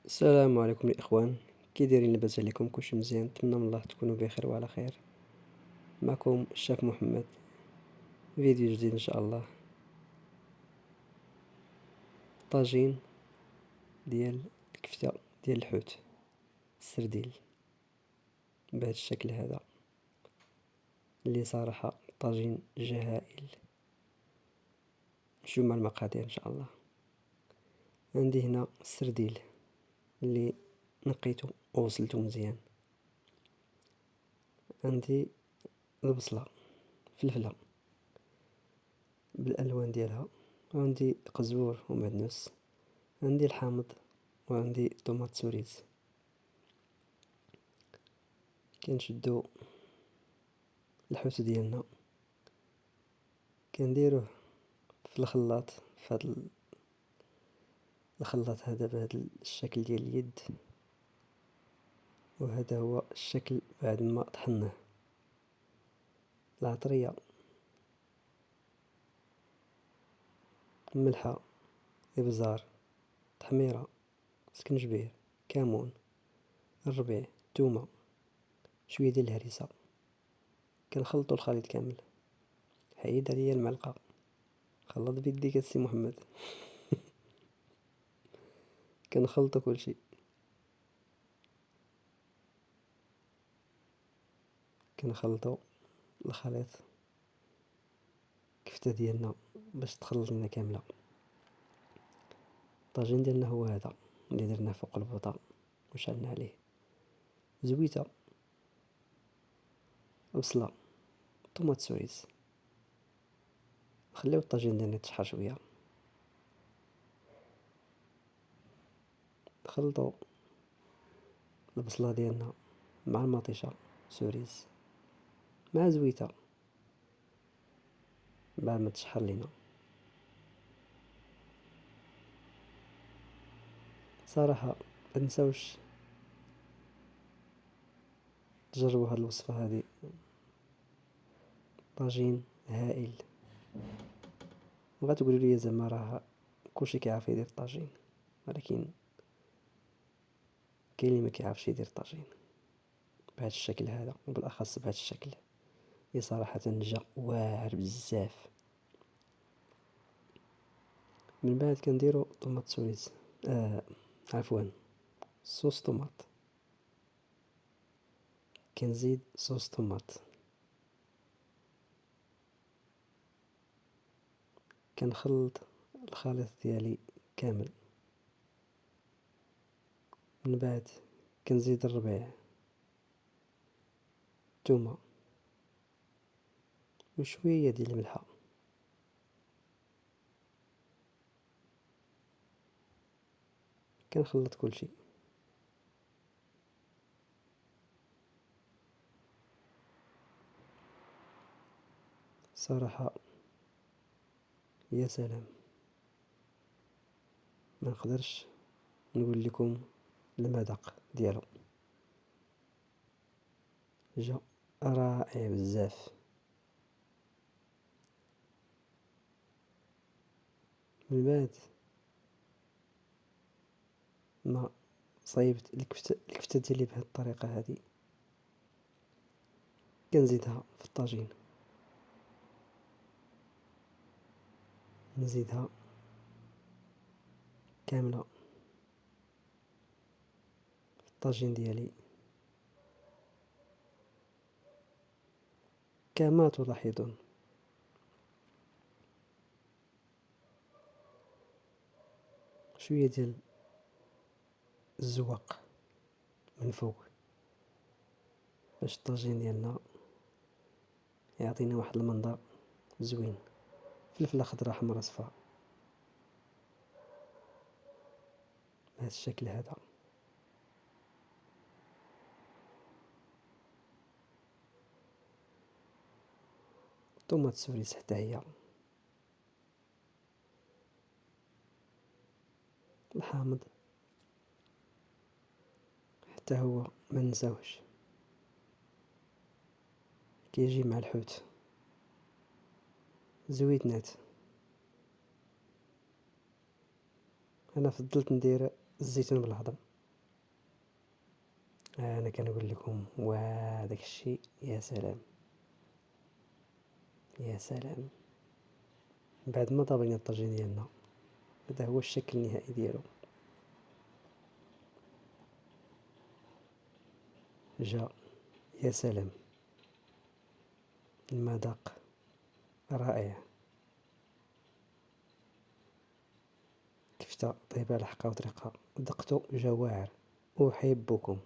السلام عليكم الاخوان. كي دايرين؟ لاباس عليكم؟ كلشي مزيان؟ نتمنى من الله تكونوا بخير وعلى خير. معكم الشيف محمد، فيديو جديد ان شاء الله. طاجين ديال الكفتة ديال الحوت السرديل بهذا الشكل هذا، اللي صراحة طاجين جهائل. نمشيو مع المقادير ان شاء الله. عندي هنا السرديل اللي نقيته وغسلته مزيان. عندي البصلة، فلفلة بالالوان ديالها، وعندي قزبور ومعدنوس، عندي الحامض، وعندي طوماط سوريز. كنشدو الحوت ديالنا، كنديروه في الخلاط، في هذا الخلاط هذا بهذا الشكل ديال اليد. وهذا هو الشكل بعد ما طحناه. العطرية، ملحة، ابزار، تحميرة، سكنجبير، كمون، الربيع، تومة، شوية ديال الهريسة. كنخلطو الخليط كامل. حيد عليا المعلقة، خلط بيديك السي محمد. كنخلطو كلشي، كنخلطو الخليط كفتة ديالنا باش تخلط لنا كاملة. الطاجين ديالنا هو هذا اللي درناه فوق البوطة وشعلنا عليه زويته، بصلة، طوماط سوريس. خليو الطاجين ديالنا يتشحر شويه. نخلطو البصلة ديالنا مع المطيشة سوريس مع زويته بعد ما تشحر لينا. صراحة متنساوش تجربوا هاد الوصفة هادي، طاجين هائل. وغتقولوا لي زعما راه كلشي كيعرف يدير الطاجين، ولكن كاين اللي ما كيعرفش يدير الطاجين بهذا الشكل هذا، وبالاخص بهذا الشكل اللي صراحة جا واعر بزاف. من بعد كنديرو طوماط سوريس، عفوا صوص طوماط. كنزيد صوص طوماط، كنخلط الخليط ديالي كامل. من بعد كنزيد الربيع، الثومه، وشويه ديال الملحه. كنخلط كلشي. صراحه يا سلام، ما نقدرش نقول لكم المذاق ديالو، جا رائع بزاف. من بعد ما صايبت الكفتة ديالي بهذه الطريقه هذه، كنزيدها في الطاجين، نزيدها كامله في الطاجين ديالي كما تلاحظون. شويه ديال الزواق من فوق باش الطاجين ديالنا يعطينا واحد المنظر زوين. فلفله خضراء، حمراء، صفراء، بهذا الشكل هذا. طوماط سوريس حتى هي، الحامض حتى هو ما ننساوش، كيجي مع الحوت. زويتنات، انا فضلت ندير الزيتون بالهضم، انا كنقول لكم وهذاك الشيء يا سلام، يا سلام. بعد ما طابقنا الطاجين ديالنا، هذا هو الشكل النهائي ديالو. جا، يا سلام، المذاق رائع. كفتة طيبة على حقها وطريقها، ذقتو جا واعر. أحبكم.